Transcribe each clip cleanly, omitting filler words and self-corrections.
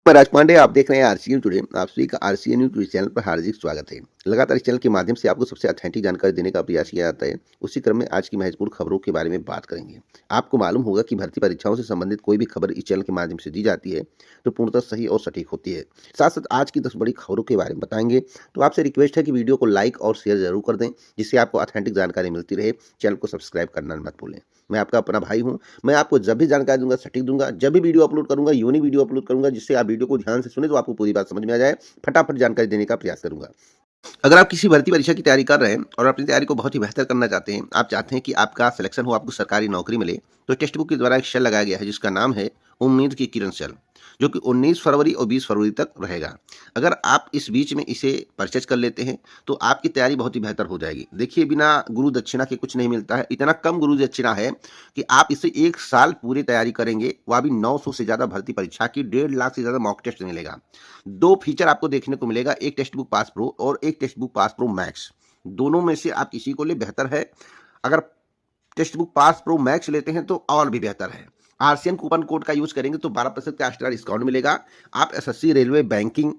मैं राज पांडे, आप देख रहे हैं आरसीएन टुडे। आप सभी का आरसीएन न्यूज टुडे चैनल पर हार्दिक स्वागत है। लगातार इस चैनल के माध्यम से आपको सबसे ऑथेंटिक जानकारी देने का प्रयास किया जाता है। उसी क्रम में आज की महत्वपूर्ण खबरों के बारे में बात करेंगे। आपको मालूम होगा कि भर्ती परीक्षाओं से संबंधित कोई भी खबर इस चैनल के माध्यम से दी जाती है तो पूर्णतः सही और सटीक होती है। साथ साथ आज की 10 बड़ी खबरों के बारे में बताएंगे। तो आपसे रिक्वेस्ट है कि वीडियो को लाइक और शेयर जरूर कर दें, जिससे आपको ऑथेंटिक जानकारी मिलती रहे। चैनल को सब्सक्राइब करना मत भूलें। मैं आपका अपना भाई हूं। मैं आपको जब भी जानकारी दूंगा सटीक दूंगा। जब भी वीडियो अपलोड करूंगा यूनिक वीडियो अपलोड करूंगा, जिससे आप वीडियो को ध्यान से सुने तो आपको पूरी बात समझ में आ जाए। फटाफट जानकारी देने का प्रयास करूंगा। अगर आप किसी भर्ती परीक्षा की तैयारी कर रहे हैं और अपनी तैयारी को बहुत ही बेहतर करना चाहते हैं, आप चाहते हैं कि आपका सिलेक्शन हो, आपको सरकारी नौकरी मिले, तो टेक्स्ट बुक के द्वारा एक सेल लगाया गया है जिसका नाम है उम्मीद की किरण सेल, जो कि 19 फरवरी और 20 फरवरी तक रहेगा। अगर आप इस बीच में इसे परचेज कर लेते हैं तो आपकी तैयारी बहुत ही बेहतर हो जाएगी। देखिए, बिना गुरु दक्षिणा के कुछ नहीं मिलता है। इतना कम गुरु दक्षिणा है कि आप इसे 1 साल पूरी तैयारी करेंगे, वह भी 900 से ज़्यादा भर्ती परीक्षा की, 1.5 लाख से ज़्यादा मॉक टेस्ट मिलेगा। 2 फीचर आपको देखने को मिलेगा, एक टेक्स्ट बुक पास प्रो और एक text book pass pro max. दोनों में से आप किसी को ले बेहतर है। अगर text book pass pro max लेते हैं तो और भी बेहतर है। आरसीएन कूपन कोड का यूज करेंगे तो 12% का एक्स्ट्रा डिस्काउंट मिलेगा। आप एसएससी, रेलवे, बैंकिंग,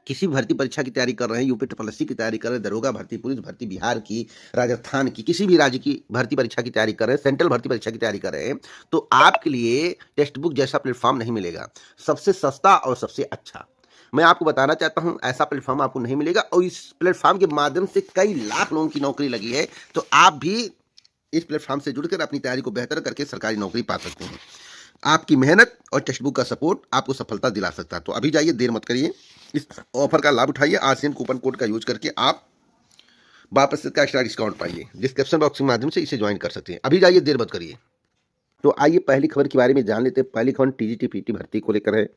किसी भी भर्ती परीक्षा की तैयारी कर रहे हैं, यूपी ट्रिपल की तैयारी कर रहे हैं, दरोगा भर्ती, पुलिस भर्ती, बिहार की, राजस्थान की, किसी भी राज्य की भर्ती परीक्षा की तैयारी कर रहे हैं, सेंट्रल भर्ती परीक्षा की तैयारी कर रहे हैं, तो आपके लिए टेक्स्ट बुक जैसा प्लेटफॉर्म नहीं मिलेगा। सबसे सस्ता और सबसे अच्छा मैं आपको बताना चाहता हूं, ऐसा प्लेटफॉर्म आपको नहीं मिलेगा। और इस प्लेटफॉर्म के माध्यम से कई लाख लोगों की नौकरी लगी है, तो आप भी इस प्लेटफॉर्म से जुड़कर अपनी तैयारी को बेहतर करके सरकारी नौकरी पा सकते हैं। आपकी मेहनत और टेक्स्ट बुक का सपोर्ट आपको सफलता दिला सकता है। तो अभी जाइए, देर मत करिए, इस ऑफर का लाभ उठाइए। आरसीएन कूपन कोड का यूज करके आप 12% का एक्स्ट्रा डिस्काउंट पाइए। डिस्क्रिप्शन बॉक्स के माध्यम से इसे ज्वाइन कर सकते हैं। अभी जाइए, देर मत करिए। तो आइए पहली खबर के बारे में जान लेते हैं। पहली खबर टीजीटी पीटी भर्ती को लेकर है।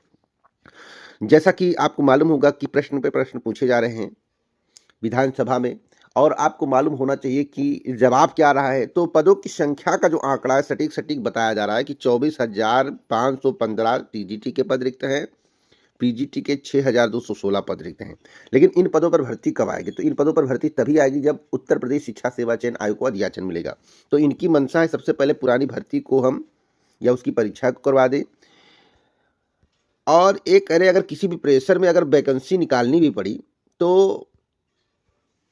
जैसा कि आपको मालूम होगा कि प्रश्न पे प्रश्न पूछे जा रहे हैं विधानसभा में, और आपको मालूम होना चाहिए कि जवाब क्या रहा है। तो पदों की संख्या का जो आंकड़ा है सटीक सटीक बताया जा रहा है कि 24,515 टीजीटी के पद रिक्त हैं, पीजीटी के 6,216 पद रिक्त हैं। लेकिन इन पदों पर भर्ती कब आएगी? तो इन पदों पर भर्ती तभी आएगी जब उत्तर प्रदेश शिक्षा सेवा चयन आयोग को अधियाचन मिलेगा। तो इनकी मंशा है सबसे पहले पुरानी भर्ती को हम या उसकी परीक्षा को करवा दें, और एक कह रहे अगर किसी भी प्रेशर में अगर वैकेंसी निकालनी भी पड़ी तो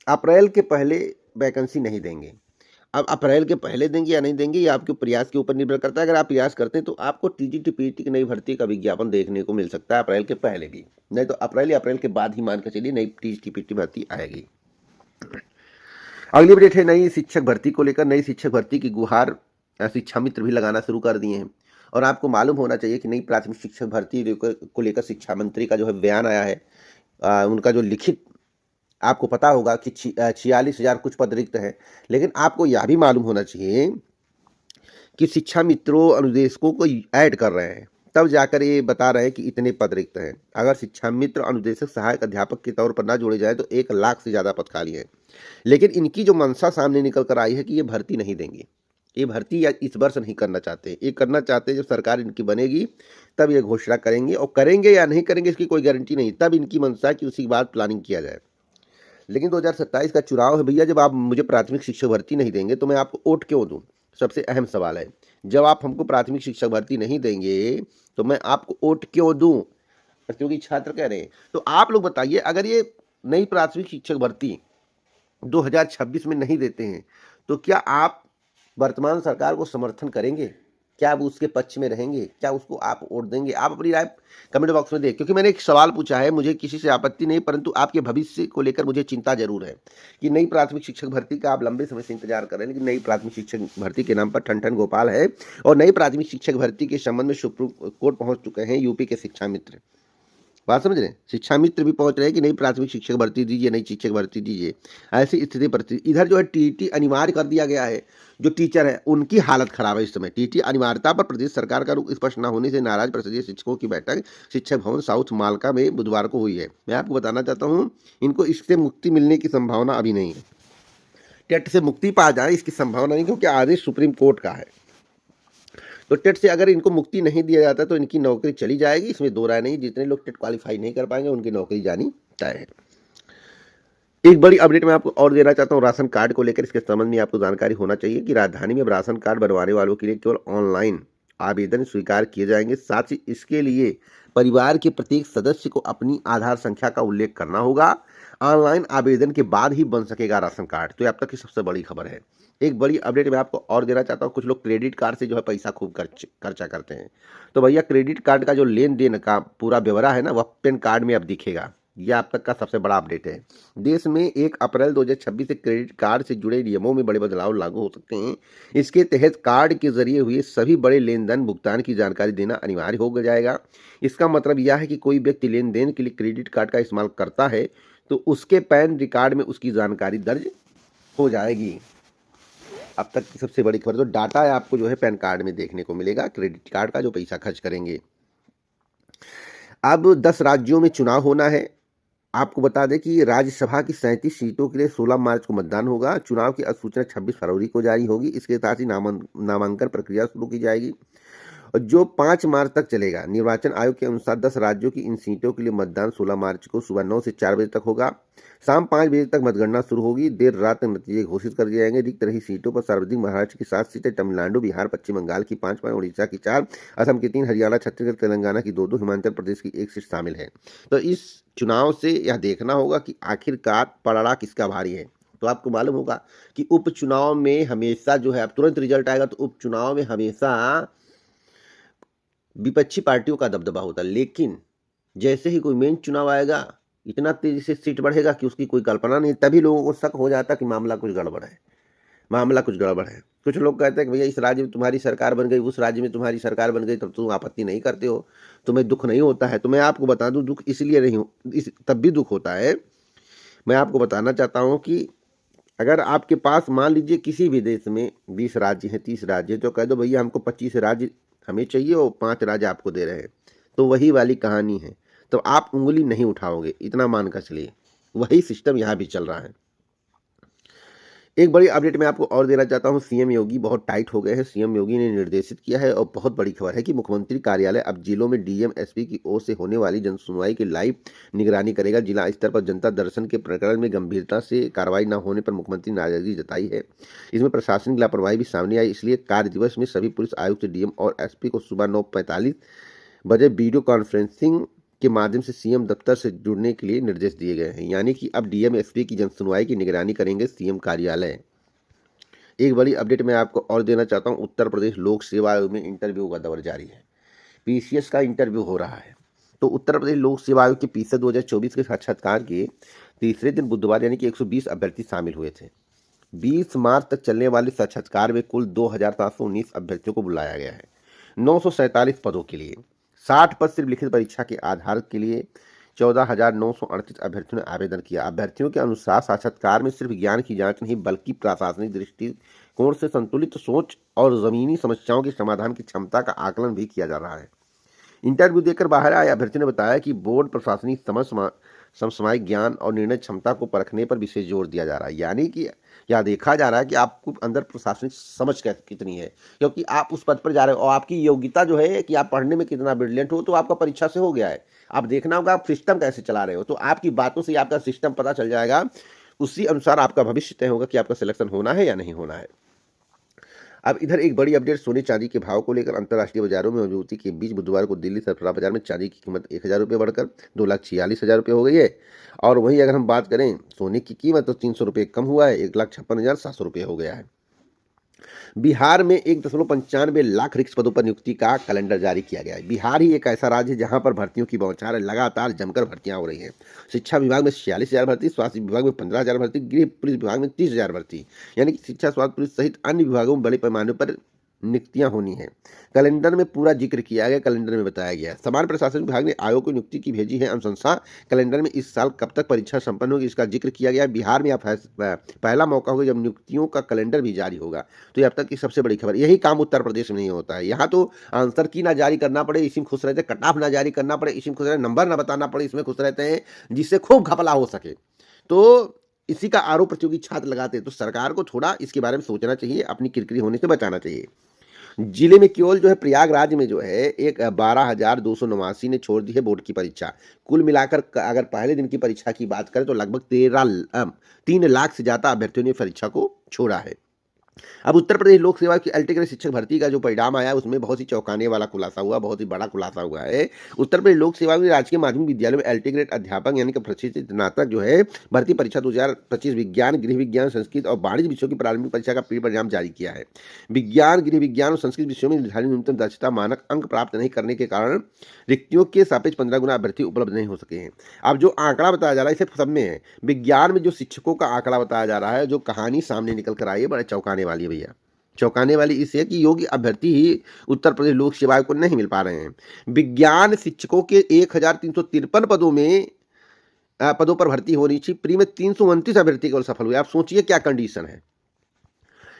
अप्रैल के पहले वैकेंसी नहीं देंगे। अब अप्रैल के पहले देंगे या नहीं देंगे, ये आपके प्रयास के ऊपर निर्भर करता है। अगर आप प्रयास करते हैं तो आपको टीजीटी पीटी की नई भर्ती का विज्ञापन देखने को मिल सकता है अप्रैल के पहले भी, नहीं तो अप्रैल या अप्रैल के बाद ही मान के चलिए नई टीजीटी पीटी भर्ती आएगी। अगली अपडेट है नई शिक्षक भर्ती को लेकर। नई शिक्षक भर्ती की गुहार शिक्षा मित्र भी लगाना शुरू कर दिए हैं। और आपको मालूम होना चाहिए कि नई प्राथमिक शिक्षक भर्ती को लेकर शिक्षा मंत्री का जो है बयान आया है, उनका जो लिखित, आपको पता होगा कि 46,000 कुछ पद रिक्त हैं। लेकिन आपको यह भी मालूम होना चाहिए कि शिक्षा मित्रों अनुदेशकों को ऐड कर रहे हैं, तब जाकर ये बता रहे हैं कि इतने पद रिक्त हैं। अगर शिक्षा मित्र, अनुदेशक, सहायक अध्यापक के तौर पर ना जोड़े जाए तो 1 लाख से ज़्यादा पद खाली हैं। लेकिन इनकी जो मंशा सामने निकल कर आई है कि ये भर्ती नहीं देंगे। ये भर्ती या इस वर्ष नहीं करना चाहते। ये करना चाहते जब सरकार इनकी बनेगी तब ये घोषणा करेंगे, और करेंगे या नहीं करेंगे इसकी कोई गारंटी नहीं। तब इनकी मंशा कि उसी के बाद प्लानिंग किया जाए। लेकिन 2027 का चुनाव है भैया, जब आप मुझे प्राथमिक शिक्षक भर्ती नहीं देंगे तो मैं आपको वोट क्यों दूं? सबसे अहम सवाल है। जब आप हमको प्राथमिक शिक्षक भर्ती नहीं देंगे तो मैं आपको वोट क्यों दूं? क्योंकि छात्र कह रहे हैं। तो आप लोग बताइए, अगर ये नई प्राथमिक शिक्षक भर्ती 2026 में नहीं देते हैं तो क्या आप वर्तमान सरकार को समर्थन करेंगे? क्या आप उसके पक्ष में रहेंगे? क्या उसको आप वोट देंगे? आप अपनी राय कमेंट बॉक्स में दें, क्योंकि मैंने एक सवाल पूछा है, मुझे किसी से आपत्ति नहीं, परंतु आपके भविष्य को लेकर मुझे चिंता जरूर है कि नई प्राथमिक शिक्षक भर्ती का आप लंबे समय से इंतजार कर रहे हैं, लेकिन नई प्राथमिक शिक्षक भर्ती के नाम पर ठन ठन गोपाल है। और नई प्राथमिक शिक्षक भर्ती के संबंध में सुप्रीम कोर्ट पहुंच चुके हैं यूपी के शिक्षा मित्र। बात समझ रहे हैं? शिक्षा मित्र भी पहुंच रहे हैं कि नई प्राथमिक शिक्षक भर्ती दीजिए, नई शिक्षक भर्ती दीजिए। ऐसी स्थिति पर इधर जो है टीटी अनिवार्य कर दिया गया है। जो टीचर है उनकी हालत खराब है इस समय। टीटी अनिवार्यता पर प्रदेश सरकार का रुख स्पष्ट न होने से नाराज परिषदीय शिक्षकों की बैठक शिक्षक भवन साउथ मालका में बुधवार को हुई है। मैं आपको बताना चाहता हूँ, इनको इससे मुक्ति मिलने की संभावना अभी नहीं है। टेट से मुक्ति पा जाए इसकी संभावना नहीं, क्योंकि आदेश सुप्रीम कोर्ट का है। तो टेट से अगर इनको मुक्ति नहीं दिया जाता तो इनकी नौकरी चली जाएगी, इसमें दो राय नहीं। जितने लोग टेट क्वालिफाई नहीं कर पाएंगे उनकी नौकरी जानी तय है। एक बड़ी अपडेट मैं आपको और देना चाहता हूँ राशन कार्ड को लेकर। इसके संबंध में आपको जानकारी होना चाहिए कि राजधानी में राशन कार्ड बनवाने वालों के लिए केवल ऑनलाइन आवेदन स्वीकार किए जाएंगे। साथ ही इसके लिए परिवार के प्रत्येक सदस्य को अपनी आधार संख्या का उल्लेख करना होगा। ऑनलाइन आवेदन के बाद ही बन सकेगा राशन कार्ड। तो ये अब तक की सबसे बड़ी खबर है। एक बड़ी अपडेट मैं आपको और देना चाहता हूँ। कुछ लोग क्रेडिट कार्ड से जो है पैसा खूब खर्चा करते हैं। तो भैया क्रेडिट कार्ड का जो लेन देन का पूरा ब्यौरा है ना, वह पैन कार्ड में अब दिखेगा। यह अब तक का सबसे बड़ा अपडेट है। देश में 1 अप्रैल 2026 से क्रेडिट कार्ड से जुड़े नियमों में बड़े बदलाव लागू हो सकते हैं। इसके तहत कार्ड के जरिए हुए सभी बड़े लेन देन भुगतान की जानकारी देना अनिवार्य हो जाएगा। इसका मतलब यह है कि कोई व्यक्ति लेन देन के लिए क्रेडिट कार्ड का इस्तेमाल करता है तो उसके पैन रिकॉर्ड में उसकी जानकारी दर्ज हो जाएगी। अब तक की सबसे बड़ी खबर, तो डाटा आपको जो है पैन कार्ड में देखने को मिलेगा, क्रेडिट कार्ड का जो पैसा खर्च करेंगे। अब 10 राज्यों में चुनाव होना है। आपको बता दें कि राज्यसभा की 37 सीटों के लिए 16 मार्च को मतदान होगा। चुनाव की अधिसूचना 26 फरवरी को जारी होगी। इसके साथ ही नामांकन प्रक्रिया शुरू की जाएगी जो 5 मार्च तक चलेगा। निर्वाचन आयोग के अनुसार 10 राज्यों की इन सीटों के लिए मतदान 16 मार्च को सुबह 9 से 4 बजे तक होगा। शाम 5 बजे तक मतगणना शुरू होगी। देर रात तक नतीजे घोषित कर दिए जाएंगे। रिक्त रही सीटों पर सर्वाधिक महाराष्ट्र की 7 सीटें, तमिलनाडु, बिहार, पश्चिम बंगाल की 5, उड़ीसा की 4, असम की 3, हरियाणा, छत्तीसगढ़, तेलंगाना की 2, हिमाचल प्रदेश की 1 सीट शामिल है। तो इस चुनाव से यह देखना होगा कि आखिरकार पलड़ा किसका भारी है। तो आपको मालूम होगा कि उपचुनाव में हमेशा जो है, अब तुरंत रिजल्ट आएगा तो उपचुनाव में हमेशा विपक्षी पार्टियों का दबदबा होता है, लेकिन जैसे ही कोई मेन चुनाव आएगा इतना तेजी से सीट बढ़ेगा कि उसकी कोई कल्पना नहीं। तभी लोगों को शक हो जाता कि मामला कुछ गड़बड़ है, मामला कुछ गड़बड़ है। कुछ लोग कहते हैं कि भैया इस राज्य में तुम्हारी सरकार बन गई, उस राज्य में तुम्हारी सरकार बन गई, तब तुम आपत्ति नहीं करते हो, तुम्हें दुख नहीं होता है। तो मैं आपको बता दूं, दुख इसलिए नहीं हो, तब भी दुख होता है। मैं आपको बताना चाहता हूँ कि अगर आपके पास मान लीजिए किसी भी देश में 20 राज्य हैं, 30 राज्य, तो कह दो भैया हमको 25 राज्य हमें चाहिए और 5 राज्य आपको दे रहे हैं, तो वही वाली कहानी है। तो आप उंगली नहीं उठाओगे, इतना मान कर चलिए। वही सिस्टम यहाँ भी चल रहा है। एक बड़ी अपडेट मैं आपको और देना चाहता हूं। सीएम योगी बहुत टाइट हो गए हैं। सीएम योगी ने निर्देशित किया है और बहुत बड़ी खबर है कि मुख्यमंत्री कार्यालय अब जिलों में डीएम एसपी की ओर से होने वाली जनसुनवाई की लाइव निगरानी करेगा। जिला स्तर पर जनता दर्शन के प्रकरण में गंभीरता से कार्रवाई न होने पर मुख्यमंत्री नाराजगी जताई है। इसमें प्रशासनिक लापरवाही भी सामने आई। इसलिए कार्य दिवस में सभी पुलिस आयुक्त, डीएम और एसपी को सुबह 9:45 बजे वीडियो कॉन्फ्रेंसिंग के माध्यम से सीएम दफ्तर से जुड़ने के लिए निर्देश दिए गए हैं। यानी कि अब डीएम एसपी की जनसुनवाई की निगरानी करेंगे सीएम कार्यालय। एक बड़ी अपडेट मैं आपको और देना चाहता हूं। उत्तर प्रदेश लोक सेवा आयोग में इंटरव्यू का दौर जारी है। पीसीएस का इंटरव्यू हो रहा है। तो उत्तर प्रदेश लोक सेवा आयोग के पीसीएस 2024 के साक्षात्कार के तीसरे दिन बुधवार यानी कि 120 अभ्यर्थी शामिल हुए थे। 20 मार्च तक चलने वाले साक्षात्कार में कुल 2719 अभ्यर्थियों को बुलाया गया है। 947 पदों के लिए 60 पद सिर्फ लिखित परीक्षा के आधार के लिए 14,938 अभ्यर्थियों ने आवेदन किया। अभ्यर्थियों के अनुसार साक्षात्कार में सिर्फ ज्ञान की जांच नहीं बल्कि प्रशासनिक दृष्टिकोण से संतुलित सोच और जमीनी समस्याओं के समाधान की क्षमता का आकलन भी किया जा रहा है। इंटरव्यू देकर बाहर आए अभ्यर्थी ने बताया कि बोर्ड प्रशासनिक समसामयिक ज्ञान और निर्णय क्षमता को परखने पर विशेष जोर दिया जा रहा है। यानी कि यह देखा जा रहा है कि आपको अंदर प्रशासनिक समझ कितनी है, क्योंकि आप उस पद पर जा रहे हो और आपकी योग्यता जो है कि आप पढ़ने में कितना ब्रिलियंट हो तो आपका परीक्षा से हो गया है। आप देखना होगा आप सिस्टम कैसे चला रहे हो, तो आपकी बातों से आपका सिस्टम पता चल जाएगा। उसी अनुसार आपका भविष्य तय होगा कि आपका सिलेक्शन होना है या नहीं होना है। अब इधर एक बड़ी अपडेट सोने चांदी के भाव को लेकर। अंतर्राष्ट्रीय बाजारों में मजबूती के बीच बुधवार को दिल्ली सरफराज बाजार में चांदी की कीमत 1,000 रुपये बढ़कर 2,46,000 रुपये हो गई है। और वहीं अगर हम बात करें सोने की कीमत तो 300 रुपये कम हुआ है, 1,56,700 रुपये हो गया है। बिहार में 1.95 लाख रिक्त पदों पर नियुक्ति का कैलेंडर जारी किया गया है। बिहार ही एक ऐसा राज्य है जहां पर भर्तियों की बौछार है। लगातार जमकर भर्तियां हो रही हैं। शिक्षा विभाग में 46,000 भर्ती, स्वास्थ्य विभाग में 15,000 भर्ती, गृह पुलिस विभाग में 30,000 भर्ती। यानी कि शिक्षा, स्वास्थ्य, पुलिस सहित अन्य विभागों में बड़े पैमाने पर नियुक्तियां होनी है। कैलेंडर में पूरा जिक्र किया गया। कैलेंडर में बताया गया सामान्य प्रशासन विभाग ने आयोग को नियुक्ति की भेजी है अनुशंसा। कैलेंडर में इस साल कब तक परीक्षा संपन्न होगी इसका जिक्र किया गया। बिहार में यह पहला मौका होगा जब नियुक्तियों का कैलेंडर भी जारी होगा। तो ये अब तक की सबसे बड़ी खबर। यही काम उत्तर प्रदेश में नहीं होता है। यहाँ तो आंसर की ना जारी करना पड़े इसी में खुश रहते, कट ऑफ ना जारी करना पड़े इसी में खुश रहते, नंबर ना बताना पड़े इसमें खुश रहते हैं, जिससे खूब घपला हो सके। तो इसी का आरोप प्रतियोगी छात्र लगाते हैं। तो सरकार को थोड़ा इसके बारे में सोचना चाहिए, अपनी किरकिरी होने से बचाना चाहिए। जिले में केवल जो है प्रयागराज में जो है एक 12,289 ने छोड़ दी है बोर्ड की परीक्षा। कुल मिलाकर अगर पहले दिन की परीक्षा की बात करें तो लगभग 3 लाख से ज्यादा अभ्यर्थियों ने परीक्षा को छोड़ा है। अब उत्तर प्रदेश लोक सेवा की अल्टीग्रेड शिक्षक भर्ती का जो परिणाम आया उसमें बहुत ही चौंकाने वाला खुलासा हुआ, बहुत ही बड़ा खुलासा हुआ है। उत्तर प्रदेश लोक सेवा में राजकीय माध्यमिक विद्यालय में अल्टीग्रेड अध्यापक यानी कि प्रशिक्षित स्नातक जो है भर्ती परीक्षा 2025 विज्ञान, गृह विज्ञान, संस्कृत और वाणिज्य विषयों की प्रारंभिक परीक्षा का प्री परिणाम जारी किया है। विज्ञान, गृह विज्ञान और संस्कृत विषयों में निर्धारित न्यूनतम दक्षता मानक अंक प्राप्त नहीं करने के कारण रिक्तियों के सापेक्ष 15 गुना अभ्यर्थी उपलब्ध नहीं हो सके हैं। अब जो आंकड़ा बताया जा रहा है इसे सब में है। विज्ञान में जो शिक्षकों का आंकड़ा बताया जा रहा है, जो कहानी सामने निकल कर आई है, बड़ा चौंकाने वाली है भैया। चौंकाने वाली इसलिए कि योग्य अभ्यर्थी ही उत्तर प्रदेश लोक सेवा को नहीं मिल पा रहे हैं। विज्ञान शिक्षकों के 1353 पदों में पदों पर भर्ती होनी चाहिए, प्री में 329 अभ्यर्थी केवल सफल हुए। आप सोचिए क्या कंडीशन है।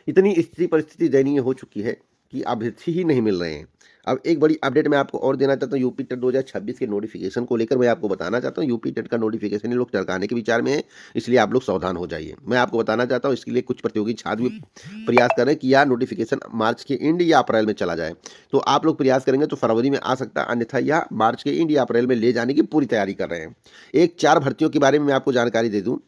इतनी स्थिति परिस्थिति दयनीय हो चुकी है कि अभ्यर्थी ही नहीं मिल रहे हैं। अब एक बड़ी अपडेट मैं आपको और देना चाहता हूँ यूपी टेट 2026 के नोटिफिकेशन को लेकर। मैं आपको बताना चाहता हूँ यूपी टेट का नोटिफिकेशन ये लोग टरकाने के विचार में है, इसलिए आप लोग सावधान हो जाइए। मैं आपको बताना चाहता हूँ इसके लिए कुछ प्रतियोगी छात्र भी प्रयास करें कि यह नोटिफिकेशन मार्च के एंड या अप्रैल में चला जाए। तो आप लोग प्रयास करेंगे तो फरवरी में आ सकता है, अन्यथा यह मार्च के एंड या अप्रैल में ले जाने की पूरी तैयारी कर रहे हैं। एक 4 भर्तियों के बारे में मैं आपको जानकारी दे दूँ।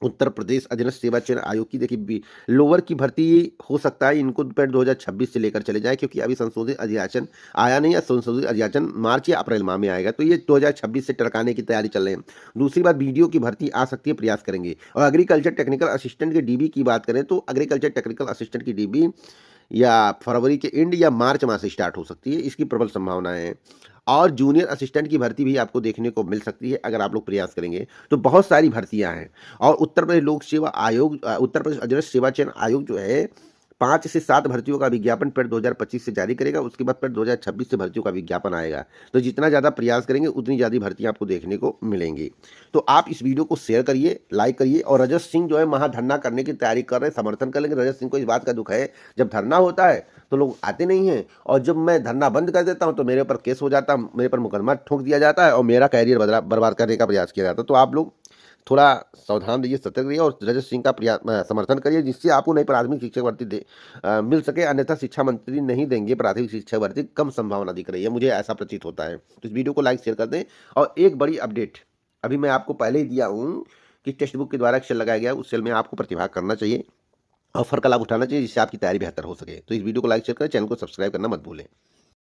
उत्तर प्रदेश अधीनस्थ सेवा चयन आयोग की देखिए लोअर की भर्ती हो सकता है इनको 2026 से लेकर चले जाए, क्योंकि अभी संशोधित अधियाचन आया नहीं है। संशोधित अधियाचन मार्च या अप्रैल माह में आएगा, तो ये 2026 से टरकाने की तैयारी चल रही है। दूसरी बात, बीडीओ की भर्ती आ सकती है, प्रयास करेंगे। और एग्रीकल्चर टेक्निकल असिस्टेंट के डीबी की बात करें तो एग्रीकल्चर टेक्निकल असिस्टेंट की डीबी या फरवरी के एंड या मार्च माह से स्टार्ट हो सकती है, इसकी प्रबल संभावनाएं हैं। और जूनियर असिस्टेंट की भर्ती भी आपको देखने को मिल सकती है अगर आप लोग प्रयास करेंगे। तो बहुत सारी भर्तियां हैं। और उत्तर प्रदेश लोक सेवा आयोग उत्तर प्रदेश अधीनस्थ सेवा चयन आयोग जो है 5 से 7 भर्तियों का विज्ञापन पेड 2025 से जारी करेगा। उसके बाद पेड 2026 से भर्तियों का विज्ञापन आएगा। तो जितना ज़्यादा प्रयास करेंगे उतनी ज़्यादा भर्तियां आपको देखने को मिलेंगी। तो आप इस वीडियो को शेयर करिए, लाइक करिए। और रजत सिंह जो है महाधरना करने की तैयारी कर रहे हैं, समर्थन कर लेंगे। रजत सिंह को इस बात का दुख है, जब धरना होता है तो लोग आते नहीं हैं, और जब मैं धरना बंद कर देता हूं तो मेरे ऊपर केस हो जाता है, मेरे पर मुकदमा ठोक दिया जाता है और मेरा कैरियर बर्बाद करने का प्रयास किया जाता है। तो आप लोग थोड़ा सावधान रहिए, सतर्क रहिए और रजत सिंह का समर्थन करिए, जिससे आपको नई प्राथमिक शिक्षक भर्ती मिल सके। अन्यथा शिक्षा मंत्री नहीं देंगे प्राथमिक शिक्षक भर्ती, कम संभावना दिख रही है, मुझे ऐसा प्रतीत होता है। तो इस वीडियो को लाइक शेयर कर दें। और एक बड़ी अपडेट अभी मैं आपको पहले ही दिया हूँ कि टेक्स्ट बुक के द्वारा एक सेल लगाया गया, उस सेल में आपको प्रतिभाग करना चाहिए, ऑफर का लाभ उठाना चाहिए, जिससे आपकी तैयारी बेहतर हो सके। तो इस वीडियो को लाइक शेयर करें, चैनल को सब्सक्राइब करना मत भूलें।